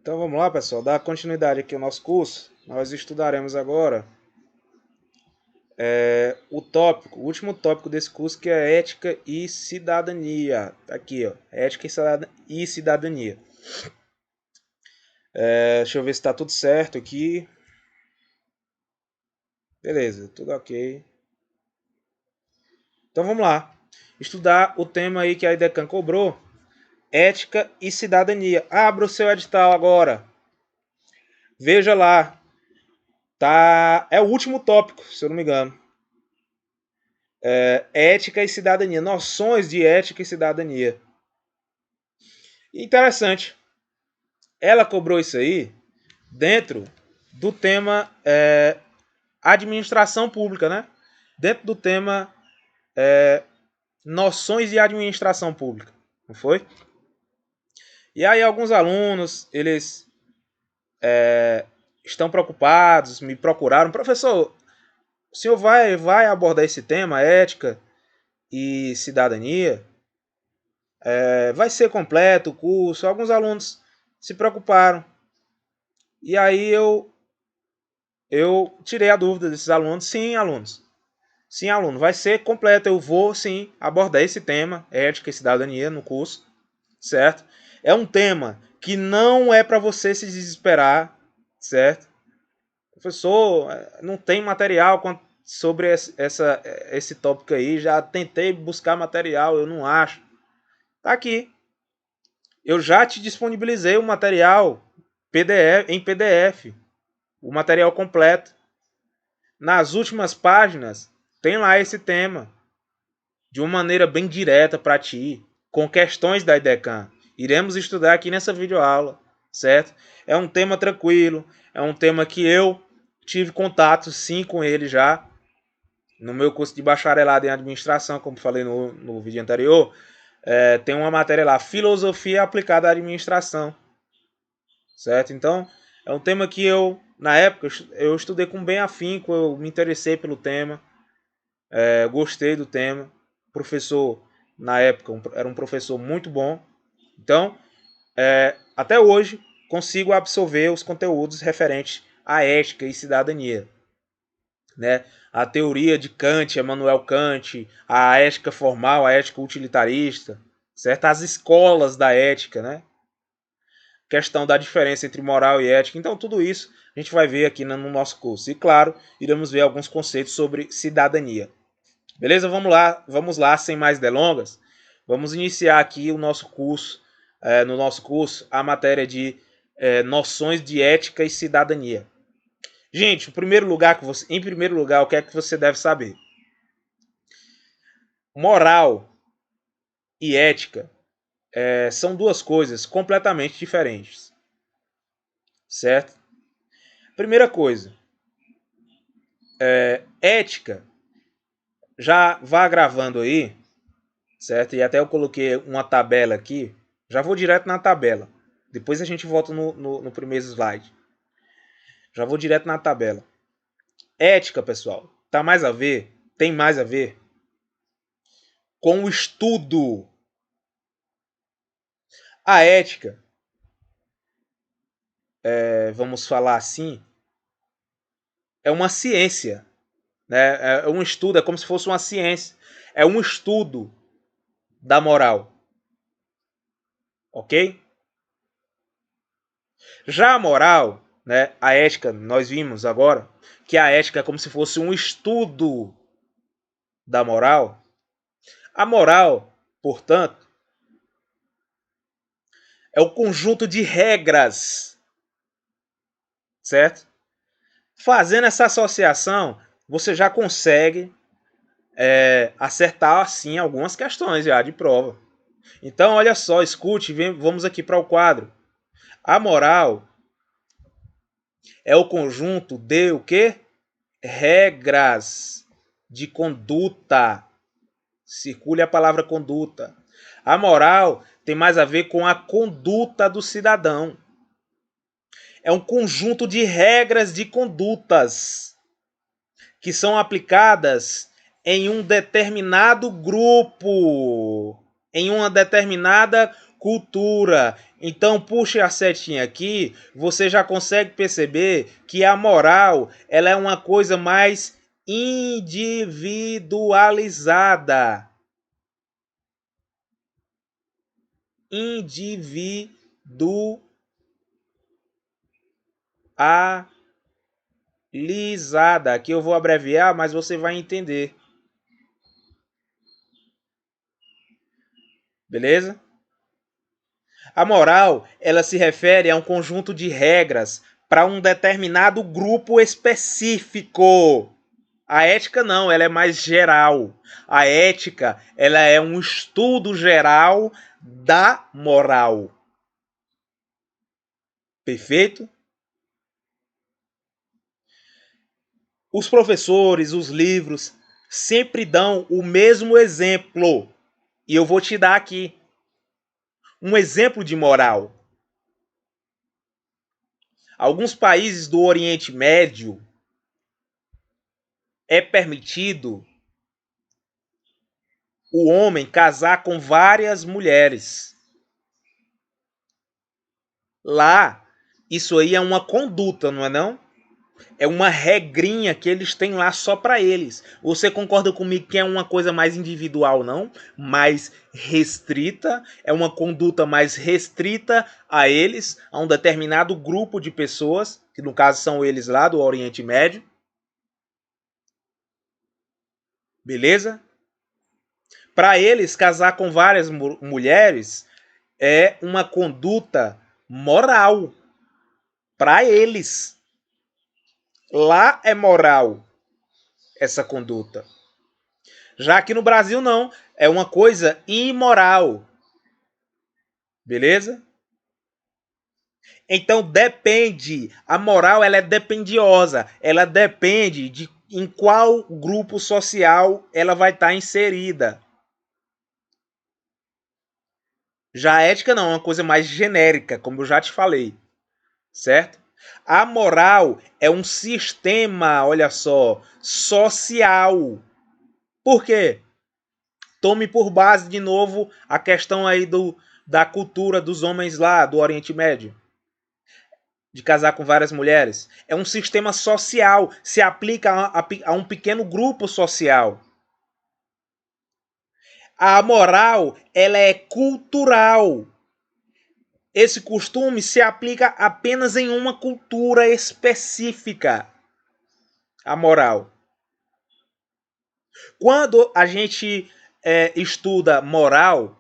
Então vamos lá, pessoal, dar continuidade aqui ao nosso curso. Nós estudaremos agora o último tópico desse curso, que é ética e cidadania. Tá aqui, ó, ética e cidadania. Deixa eu ver se está tudo certo aqui. Beleza, tudo ok. Então vamos lá, estudar o tema aí que a IDECAN cobrou, ética e cidadania. Abra o seu edital agora. Veja lá. Tá, é o último tópico, se eu não me engano. Ética e cidadania, noções de ética e cidadania. Interessante. Ela cobrou isso aí dentro do tema administração pública, né? Dentro do tema noções de administração pública, não foi? E aí alguns alunos, eles estão preocupados, me procuraram, professor, o senhor vai abordar esse tema, ética e cidadania? Vai ser completo o curso? Alguns alunos se preocuparam. E aí eu tirei a dúvida desses alunos. Sim, alunos. Sim, aluno, vai ser completo. Eu vou, sim, abordar esse tema, ética e cidadania, no curso, certo? É um tema que não é para você se desesperar, certo? Professor, não tem material sobre esse tópico aí. Já tentei buscar material, eu não acho. Tá aqui. Eu já te disponibilizei o material em PDF, o material completo. Nas últimas páginas tem lá esse tema, de uma maneira bem direta para ti, com questões da IDECAN. Iremos estudar aqui nessa videoaula, certo? É um tema tranquilo, é um tema que eu tive contato sim com ele já, no meu curso de bacharelado em administração, como falei no vídeo anterior. Tem uma matéria lá, filosofia aplicada à administração, certo? Então, é um tema que na época, eu estudei com bem afinco, eu me interessei pelo tema, gostei do tema. O professor, na época, era um professor muito bom. Então, até hoje, consigo absorver os conteúdos referentes à ética e cidadania, né? A teoria de Kant, Immanuel Kant, a ética formal, a ética utilitarista, certo? As escolas da ética, né? Questão da diferença entre moral e ética. Então, tudo isso a gente vai ver aqui no nosso curso. E, claro, iremos ver alguns conceitos sobre cidadania. Beleza? Vamos lá, sem mais delongas. Vamos iniciar aqui o nosso curso, no nosso curso, a matéria de noções de ética e cidadania. Gente, em primeiro lugar, o que é que você deve saber? Moral e ética são duas coisas completamente diferentes. Certo? Primeira coisa, ética, já vá gravando aí, certo? E até eu coloquei uma tabela aqui, já vou direto na tabela. Depois a gente volta no primeiro slide. Já vou direto na tabela. Ética, pessoal, tem mais a ver com o estudo. A ética, vamos falar assim, é uma ciência, né? É um estudo, é como se fosse uma ciência. É um estudo da moral. Ok? Já a moral, né, a ética, nós vimos agora que a ética é como se fosse um estudo da moral. A moral, portanto, é o conjunto de regras, certo? Fazendo essa associação, você já consegue acertar assim algumas questões já de prova. Então, olha só, escute, vamos aqui para o quadro. A moral é o conjunto de o quê? Regras de conduta. Circule a palavra conduta. A moral tem mais a ver com a conduta do cidadão. É um conjunto de regras de condutas que são aplicadas em um determinado grupo, em uma determinada cultura. Então, puxe a setinha aqui, você já consegue perceber que a moral, ela é uma coisa mais individualizada. Individualizada. Aqui eu vou abreviar, mas você vai entender. Beleza? A moral, ela se refere a um conjunto de regras para um determinado grupo específico. A ética não, ela é mais geral. A ética, ela é um estudo geral da moral. Perfeito? Os professores, os livros, sempre dão o mesmo exemplo. E eu vou te dar aqui um exemplo de moral. Alguns países do Oriente Médio é permitido o homem casar com várias mulheres. Lá, isso aí é uma conduta, não é não? É uma regrinha que eles têm lá só para eles. Você concorda comigo que é uma coisa mais individual, não? Mais restrita, é uma conduta mais restrita a eles, a um determinado grupo de pessoas, que no caso são eles lá do Oriente Médio. Beleza? Para eles, casar com várias mulheres é uma conduta moral. Para eles. Lá é moral essa conduta. Já aqui no Brasil não, é uma coisa imoral. Beleza? Então depende, a moral ela é dependiosa, ela depende de em qual grupo social ela vai estar inserida. Já a ética não, é uma coisa mais genérica, como eu já te falei, certo? A moral é um sistema, olha só, social. Por quê? Tome por base de novo a questão aí da cultura dos homens lá do Oriente Médio, de casar com várias mulheres. É um sistema social, se aplica a um pequeno grupo social. A moral, ela é cultural. Esse costume se aplica apenas em uma cultura específica. A moral. Quando a gente estuda moral,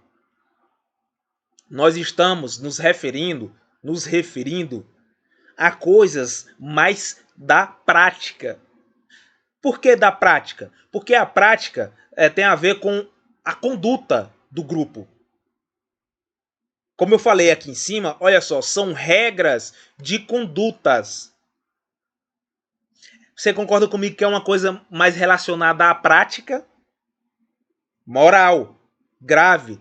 nós estamos nos referindo a coisas mais da prática. Por que da prática? Porque a prática tem a ver com a conduta do grupo. Como eu falei aqui em cima, olha só, são regras de condutas. Você concorda comigo que é uma coisa mais relacionada à prática? Moral, grave.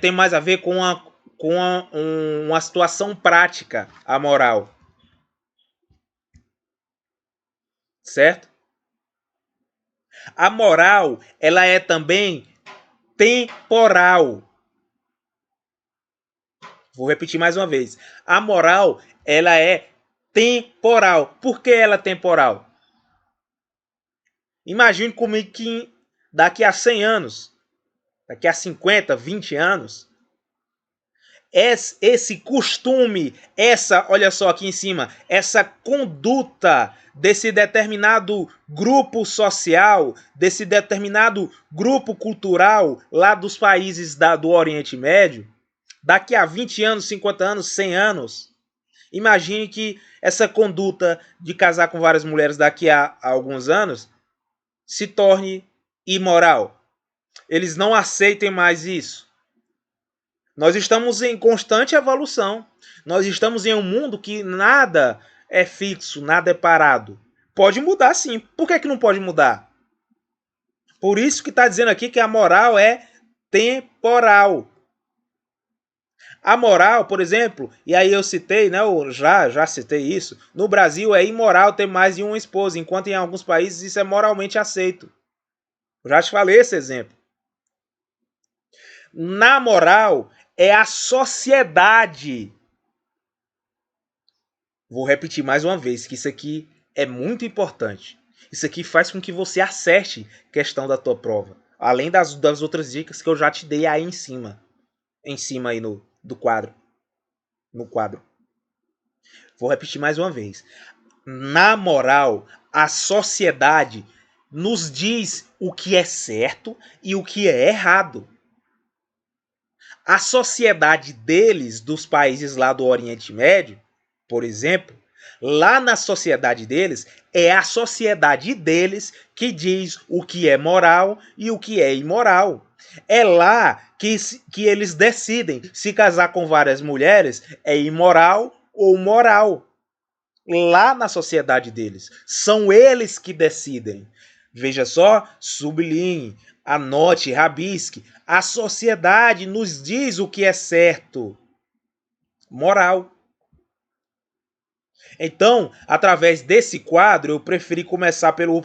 Tem mais a ver com uma situação prática, a moral. Certo? A moral, ela é também temporal. Vou repetir mais uma vez. A moral, ela é temporal. Por que ela é temporal? Imagine comigo que daqui a 100 anos, daqui a 50, 20 anos, esse costume, olha só aqui em cima, essa conduta desse determinado grupo social, desse determinado grupo cultural lá dos países do Oriente Médio, daqui a 20 anos, 50 anos, 100 anos, imagine que essa conduta de casar com várias mulheres daqui a alguns anos se torne imoral. Eles não aceitem mais isso. Nós estamos em constante evolução. Nós estamos em um mundo que nada é fixo, nada é parado. Pode mudar sim. Por que não pode mudar? Por isso que está dizendo aqui que a moral é temporal. A moral, por exemplo, e aí eu citei, né, eu já citei isso, no Brasil é imoral ter mais de uma esposa, enquanto em alguns países isso é moralmente aceito. Eu já te falei esse exemplo. Na moral, é a sociedade. Vou repetir mais uma vez que isso aqui é muito importante. Isso aqui faz com que você acerte a questão da tua prova. Além das outras dicas que eu já te dei aí em cima. Em cima aí do quadro. No quadro. Vou repetir mais uma vez. Na moral, a sociedade nos diz o que é certo e o que é errado. A sociedade deles, dos países lá do Oriente Médio, por exemplo, lá na sociedade deles, é a sociedade deles que diz o que é moral e o que é imoral. É lá que eles decidem se casar com várias mulheres é imoral ou moral. Lá na sociedade deles. São eles que decidem. Veja só, sublinhe, anote, rabisque. A sociedade nos diz o que é certo. Moral. Então, através desse quadro, eu preferi começar pelo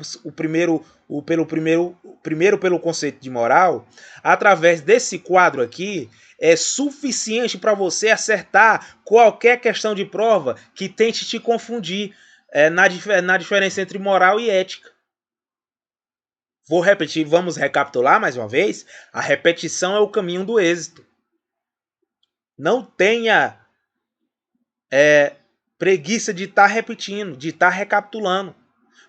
conceito de moral. Através desse quadro aqui, é suficiente para você acertar qualquer questão de prova que tente te confundir na diferença entre moral e ética. Vou repetir, vamos recapitular mais uma vez. A repetição é o caminho do êxito. Não tenha preguiça de estar repetindo, de estar recapitulando.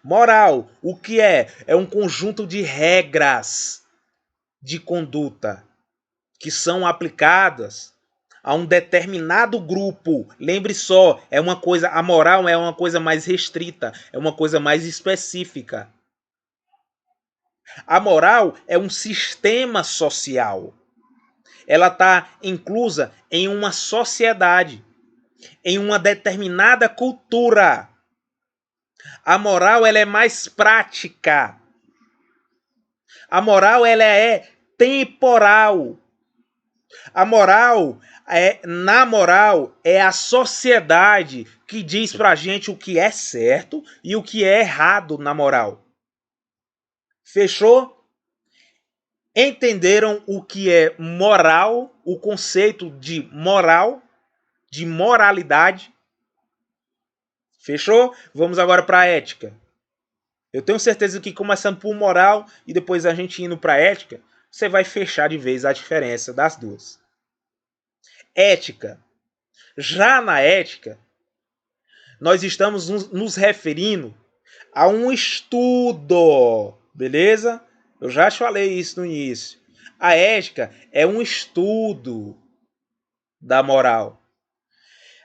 Moral, o que é? É um conjunto de regras de conduta que são aplicadas a um determinado grupo. Lembre só, é uma coisa, a moral é uma coisa mais restrita, é uma coisa mais específica. A moral é um sistema social. Ela está inclusa em uma sociedade, em uma determinada cultura. A moral ela é mais prática. A moral ela é temporal. A moral na moral é a sociedade que diz pra gente o que é certo e o que é errado na moral. Fechou? Entenderam o que é moral, o conceito de moral, de moralidade? Fechou? Vamos agora para a ética. Eu tenho certeza que começando por moral e depois a gente indo para ética, você vai fechar de vez a diferença das duas. Ética. Já na ética, nós estamos nos referindo a um estudo, beleza? Eu já te falei isso no início. A ética é um estudo da moral.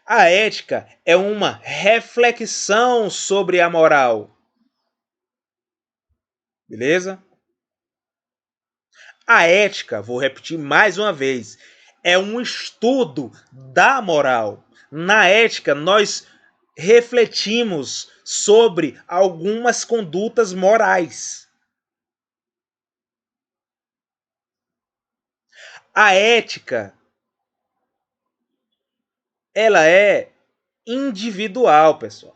A ética é uma reflexão sobre a moral. Beleza? A ética, vou repetir mais uma vez, é um estudo da moral. Na ética, nós refletimos sobre algumas condutas morais. A ética, ela é individual, pessoal.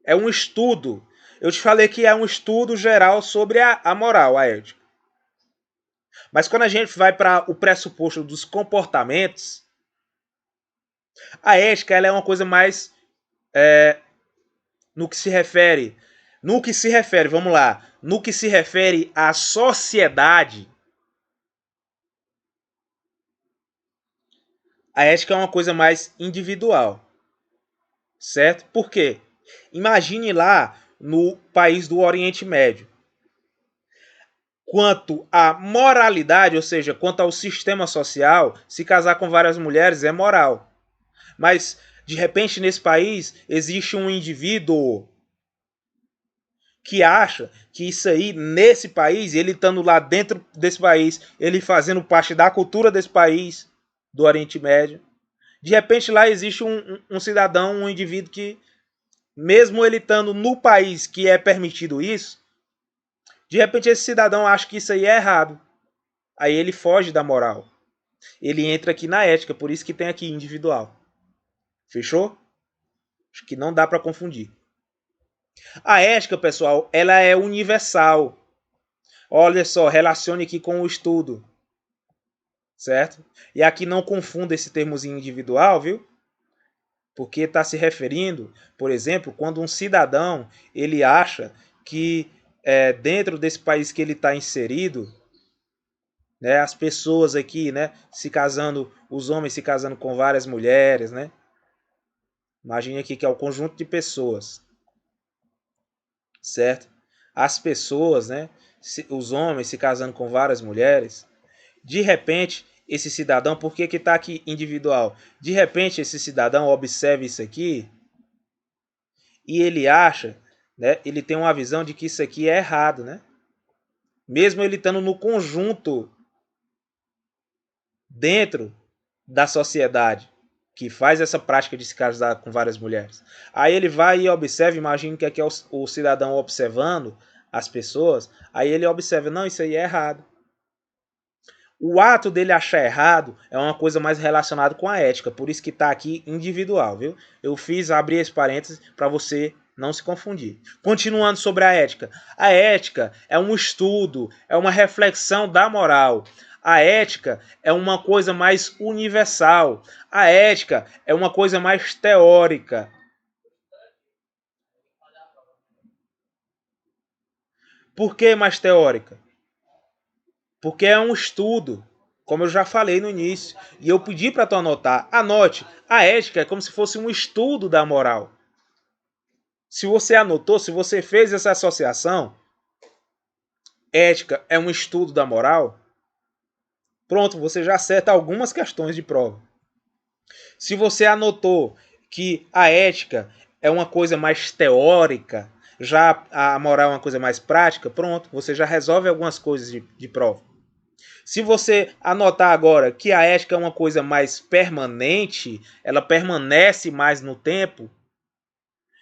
É um estudo. Eu te falei que é um estudo geral sobre a moral, a ética. Mas quando a gente vai para o pressuposto dos comportamentos, a ética ela é uma coisa mais no que se refere, vamos lá, no que se refere à sociedade, a ética é uma coisa mais individual, certo? Por quê? Imagine lá no país do Oriente Médio. Quanto à moralidade, ou seja, quanto ao sistema social, se casar com várias mulheres é moral. Mas, de repente, nesse país, existe um indivíduo que acha que isso aí, nesse país, ele estando lá dentro desse país, ele fazendo parte da cultura desse país, do Oriente Médio, de repente lá existe um cidadão, um indivíduo que, mesmo ele estando no país que é permitido isso, de repente esse cidadão acha que isso aí é errado. Aí ele foge da moral. Ele entra aqui na ética, por isso que tem aqui individual. Fechou? Acho que não dá para confundir. A ética, pessoal, ela é universal. Olha só, relacione aqui com o estudo. certo? E aqui não confunda esse termozinho individual, viu? Porque está se referindo, por exemplo, quando um cidadão ele acha que dentro desse país que ele está inserido, né, as pessoas aqui, né, se casando, os homens se casando com várias mulheres, né? Imagine aqui que é o conjunto de pessoas, certo? As pessoas, né, os homens se casando com várias mulheres, de repente esse cidadão, por que que está aqui individual? De repente esse cidadão observa isso aqui e ele acha, né, ele tem uma visão de que isso aqui é errado, né? Mesmo ele estando no conjunto dentro da sociedade que faz essa prática de se casar com várias mulheres. Aí ele vai e observa, imagina que aqui é o cidadão observando as pessoas, aí ele observa, não, isso aí é errado. O ato dele achar errado é uma coisa mais relacionada com a ética, por isso que está aqui individual, viu? Eu abri esse parênteses para você não se confundir. Continuando sobre a ética. A ética é um estudo, é uma reflexão da moral. A ética é uma coisa mais universal. A ética é uma coisa mais teórica. Por que mais teórica? Porque é um estudo, como eu já falei no início. E eu pedi para tu anotar. Anote. A ética é como se fosse um estudo da moral. Se você anotou, se você fez essa associação, ética é um estudo da moral, pronto, você já acerta algumas questões de prova. Se você anotou que a ética é uma coisa mais teórica, já a moral é uma coisa mais prática, pronto, você já resolve algumas coisas de prova. Se você anotar agora que a ética é uma coisa mais permanente, ela permanece mais no tempo,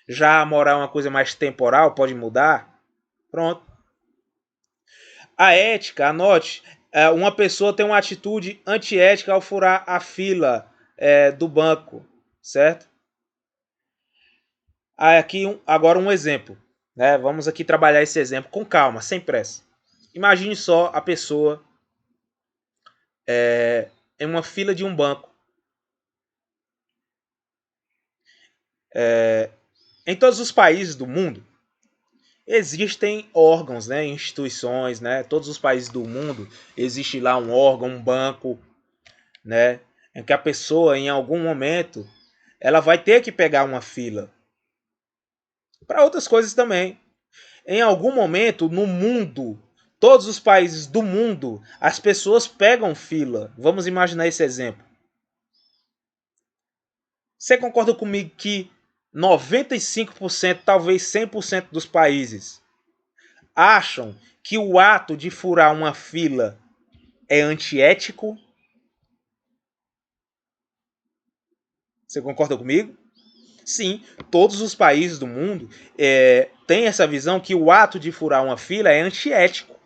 já a moral é uma coisa mais temporal, pode mudar, pronto. A ética, anote, uma pessoa tem uma atitude antiética ao furar a fila do banco, certo? Aqui agora um exemplo, né? Vamos aqui trabalhar esse exemplo com calma, sem pressa. Imagine só a pessoa em uma fila de um banco. Em todos os países do mundo existem órgãos, né, instituições, né? Todos os países do mundo existe lá um órgão, um banco, né? Em que a pessoa, em algum momento, ela vai ter que pegar uma fila. Para outras coisas também. Em algum momento no mundo, todos os países do mundo, as pessoas pegam fila. Vamos imaginar esse exemplo. Você concorda comigo que 95%, talvez 100% dos países acham que o ato de furar uma fila é antiético? Você concorda comigo? Sim, todos os países do mundo têm essa visão que o ato de furar uma fila é antiético.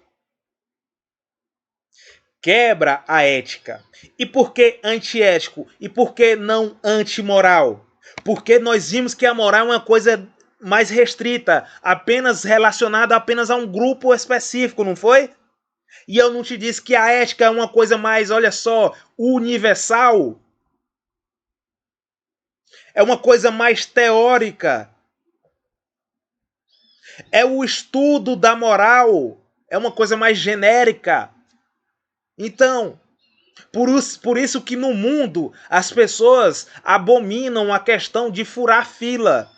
Quebra a ética. E por que antiético? E por que não antimoral? Porque nós vimos que a moral é uma coisa mais restrita, apenas relacionada apenas a um grupo específico, não foi? E eu não te disse que a ética é uma coisa mais, olha só, universal? É uma coisa mais teórica. É o estudo da moral. É uma coisa mais genérica. Então, por isso que no mundo as pessoas abominam a questão de furar fila.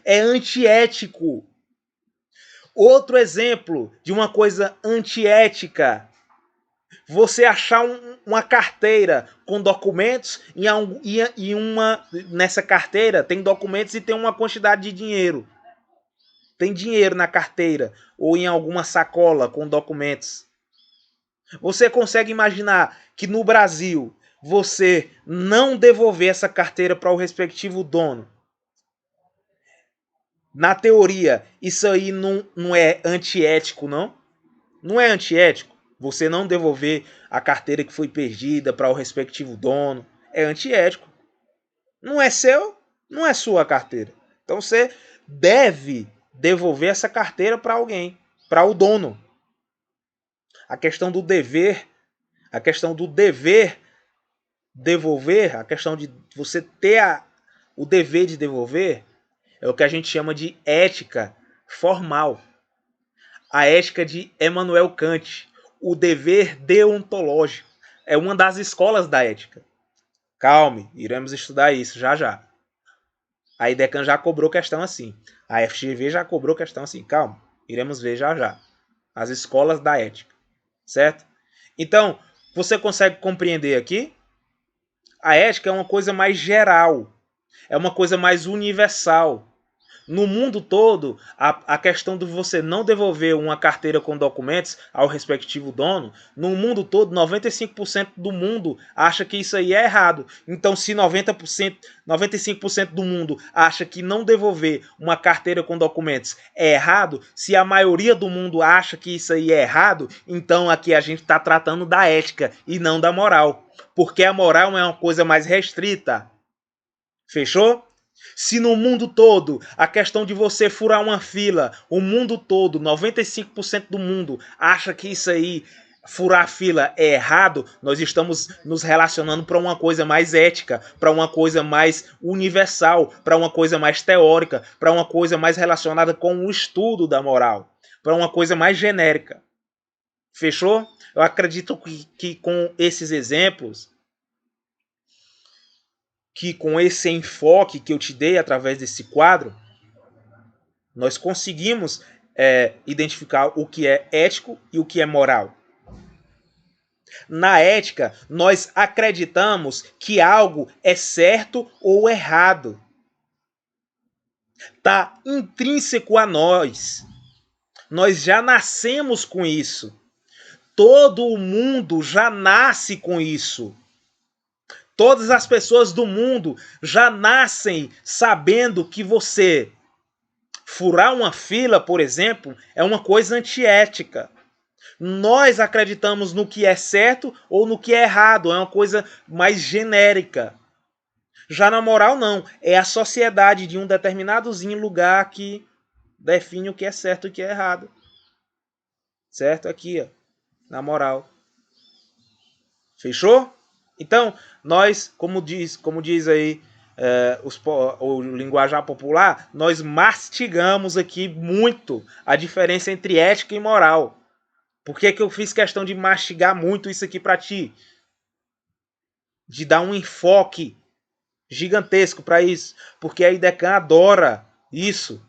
É antiético. Outro exemplo de uma coisa antiética. Você achar uma carteira com documentos e nessa carteira tem documentos e tem uma quantidade de dinheiro. Tem dinheiro na carteira ou em alguma sacola com documentos. Você consegue imaginar que no Brasil você não devolver essa carteira para o respectivo dono? Na teoria, isso aí não é antiético, não? Não é antiético você não devolver a carteira que foi perdida para o respectivo dono. É antiético. Não é seu, não é sua carteira. Então você deve devolver essa carteira para alguém, para o dono. A questão do dever, a questão do dever devolver, a questão de você ter o dever de devolver, é o que a gente chama de ética formal. A ética de Immanuel Kant, o dever deontológico. É uma das escolas da ética. Calme, iremos estudar isso já já. A IDECAN já cobrou questão assim. A FGV já cobrou questão assim. Calma, iremos ver já já. As escolas da ética. Certo? Então, você consegue compreender aqui? A ética é uma coisa mais geral. É uma coisa mais universal. No mundo todo, a questão de você não devolver uma carteira com documentos ao respectivo dono, no mundo todo, 95% do mundo acha que isso aí é errado. Então, se 95% do mundo acha que não devolver uma carteira com documentos é errado, se a maioria do mundo acha que isso aí é errado, então aqui a gente está tratando da ética e não da moral. Porque a moral é uma coisa mais restrita. Fechou? Se no mundo todo a questão de você furar uma fila, o mundo todo, 95% do mundo acha que isso aí, furar fila é errado, nós estamos nos relacionando para uma coisa mais ética, para uma coisa mais universal, para uma coisa mais teórica, para uma coisa mais relacionada com o estudo da moral, para uma coisa mais genérica. Fechou? Eu acredito que com esses exemplos, que com esse enfoque que eu te dei através desse quadro, nós conseguimos identificar o que é ético e o que é moral. Na ética, nós acreditamos que algo é certo ou errado. Está intrínseco a nós. Nós já nascemos com isso. Todo mundo já nasce com isso. Todas as pessoas do mundo já nascem sabendo que você furar uma fila, por exemplo, é uma coisa antiética. Nós acreditamos no que é certo ou no que é errado, é uma coisa mais genérica. Já na moral, não. É a sociedade de um determinadozinho lugar que define o que é certo e o que é errado. Certo? Aqui, ó, na moral. Fechou? Então, nós, como diz aí o linguajar popular, nós mastigamos aqui muito a diferença entre ética e moral. Por que eu fiz questão de mastigar muito isso aqui para ti? De dar um enfoque gigantesco para isso. Porque a IDECAN adora isso.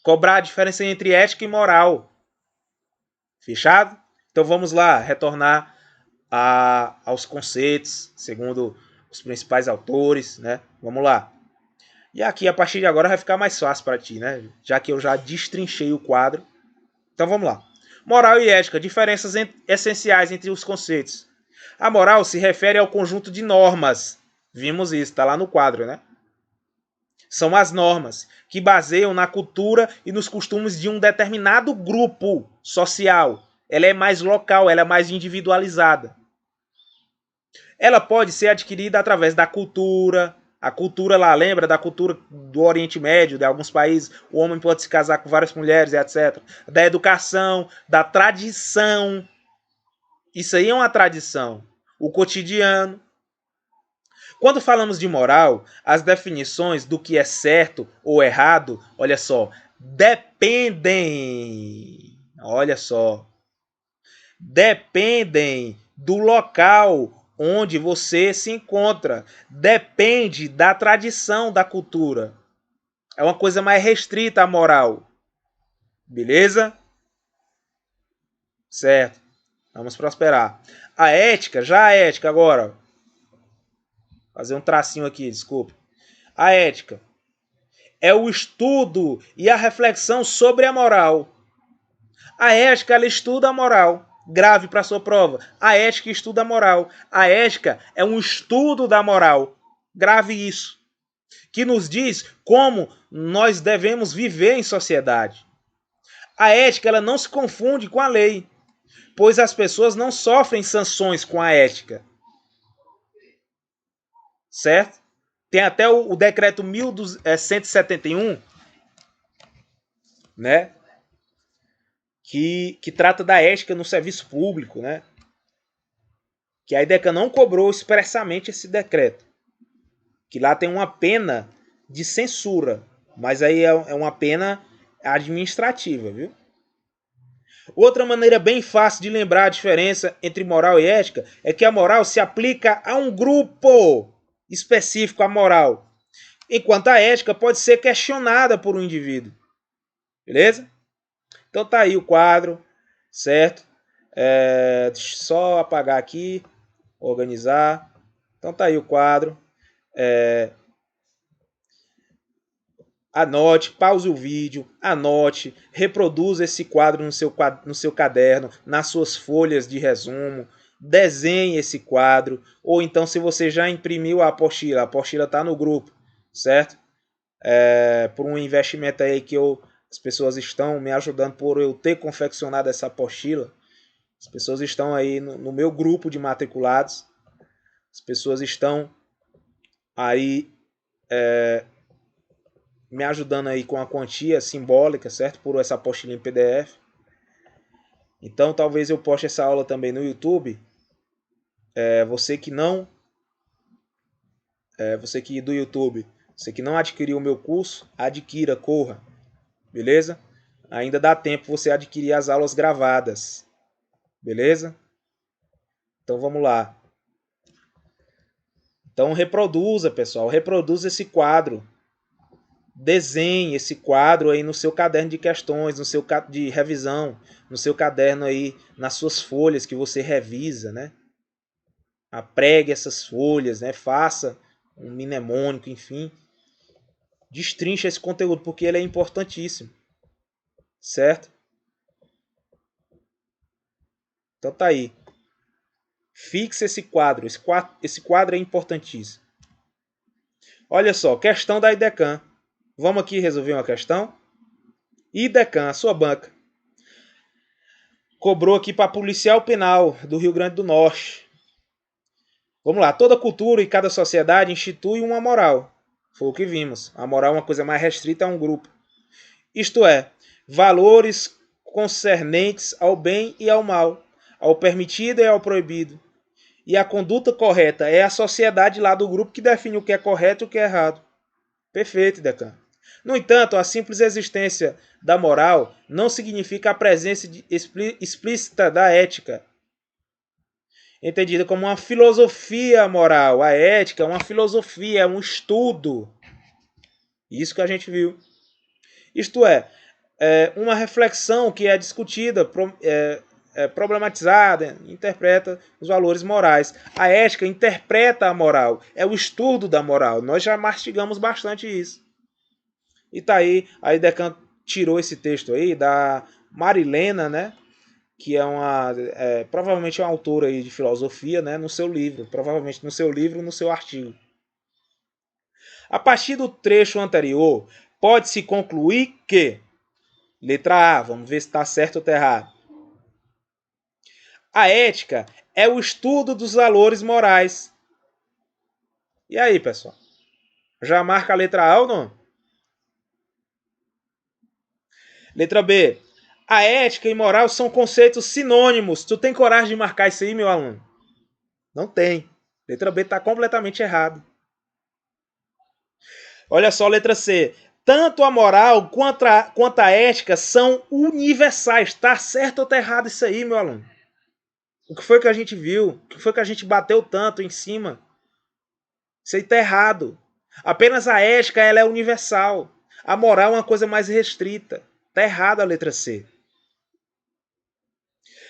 Cobrar a diferença entre ética e moral. Fechado? Então vamos lá, retornar aos conceitos, segundo os principais autores, né? Vamos lá. E aqui, a partir de agora, vai ficar mais fácil para ti, né? Já que eu já destrinchei o quadro. Então vamos lá. Moral e ética, diferenças essenciais entre os conceitos. A moral se refere ao conjunto de normas. Vimos isso, está lá no quadro, né? São as normas que baseiam na cultura e nos costumes de um determinado grupo social. Ela é mais local, ela é mais individualizada. Ela pode ser adquirida através da cultura. A cultura lá, lembra da cultura do Oriente Médio, de alguns países, o homem pode se casar com várias mulheres, etc. Da educação, da tradição. Isso aí é uma tradição. O cotidiano. Quando falamos de moral, as definições do que é certo ou errado, olha só, dependem. Olha só. Dependem do local onde você se encontra. Depende da tradição da cultura. É uma coisa mais restrita a moral. Beleza? Certo. Vamos prosperar. A ética, já a ética agora. Fazer um tracinho aqui, desculpe. A ética é o estudo e a reflexão sobre a moral. A ética, ela estuda a moral. Grave para sua prova. A ética estuda a moral. A ética é um estudo da moral. Grave isso. Que nos diz como nós devemos viver em sociedade. A ética, ela não se confunde com a lei, pois as pessoas não sofrem sanções com a ética. Certo? Tem até o decreto 1171, né? Que trata da ética no serviço público, né? que a IDECAN não cobrou expressamente esse decreto, que lá tem uma pena de censura, mas aí é uma pena administrativa, viu? Outra maneira bem fácil de lembrar a diferença entre moral e ética é que a moral se aplica a um grupo específico, a moral, enquanto a ética pode ser questionada por um indivíduo. Beleza? Então tá aí o quadro, certo? Deixa eu só apagar aqui, organizar. Então tá aí o quadro. Anote, pause o vídeo, anote, reproduza esse quadro no seu caderno, nas suas folhas de resumo, desenhe esse quadro, ou então se você já imprimiu a apostila está no grupo, certo? Por um investimento aí que as pessoas estão me ajudando por eu ter confeccionado essa apostila, as pessoas estão aí no meu grupo de matriculados, as pessoas estão aí me ajudando aí com a quantia simbólica, certo? Por essa apostila em PDF. Então talvez eu poste essa aula também no YouTube. Você que do YouTube, você que não adquiriu o meu curso, adquira, corra, beleza? Ainda dá tempo você adquirir as aulas gravadas, beleza? Então vamos lá. Então reproduza, pessoal, reproduza esse quadro. Desenhe esse quadro aí no seu caderno de questões, no seu de revisão, no seu caderno aí, nas suas folhas que você revisa, né? Apregue essas folhas, né? Faça um mnemônico, enfim. Destrincha esse conteúdo, porque ele é importantíssimo. Certo? Então tá aí. Fixe esse quadro. Esse quadro é importantíssimo. Olha só, questão da IDECAN. Vamos aqui resolver uma questão? IDECAN, a sua banca, cobrou aqui para policial penal do Rio Grande do Norte. Vamos lá, toda cultura e cada sociedade institui uma moral. Foi o que vimos. A moral é uma coisa mais restrita a um grupo. Isto é, valores concernentes ao bem e ao mal, ao permitido e ao proibido. E a conduta correta é a sociedade lá do grupo que define o que é correto e o que é errado. Perfeito, Decan. No entanto, a simples existência da moral não significa a presença explícita da ética, entendida como uma filosofia moral. A ética é uma filosofia, é um estudo. Isso que a gente viu. Isto é uma reflexão que é discutida, problematizada, interpreta os valores morais. A ética interpreta a moral, é o estudo da moral. Nós já mastigamos bastante isso. E tá aí, a IDECAN tirou esse texto aí da Marilena, né? Que é provavelmente uma autora aí de filosofia, né? No seu livro, provavelmente no seu livro, no seu artigo. A partir do trecho anterior, pode-se concluir que, letra A, vamos ver se está certo ou está errado. A ética é o estudo dos valores morais. E aí, pessoal? Já marca a letra A ou não? Letra B. A ética e moral são conceitos sinônimos. Tu tem coragem de marcar isso aí, meu aluno? Não tem. Letra B está completamente errado. Olha só, letra C. Tanto a moral quanto a ética são universais. Está certo ou está errado isso aí, meu aluno? O que foi que a gente viu? O que foi que a gente bateu tanto em cima? Isso aí está errado. Apenas a ética ela é universal. A moral é uma coisa mais restrita. Está errado a letra C.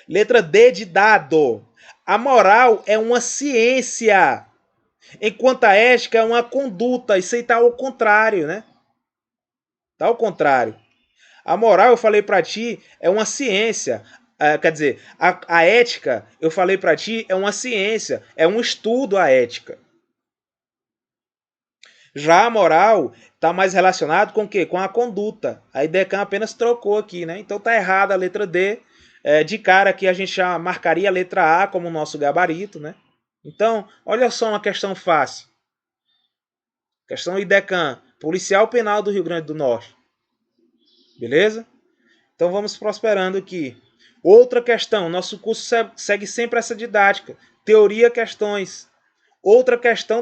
Letra D de dado. A moral é uma ciência, enquanto a ética é uma conduta. Isso aí está ao contrário, né? Está ao contrário. A moral, eu falei para ti, é uma ciência. Quer dizer, a ética, eu falei para ti, é uma ciência, é um estudo a ética. Já a moral está mais relacionado com o quê? Com a conduta. A IDECAN apenas trocou aqui, né? Então tá errada a letra D. De cara aqui a gente já marcaria a letra A como nosso gabarito, né? Então, olha só uma questão fácil. Questão IDECAN, Policial Penal do Rio Grande do Norte. Beleza? Então vamos prosperando aqui. Outra questão, nosso curso segue sempre essa didática. Teoria, questões. Outra questão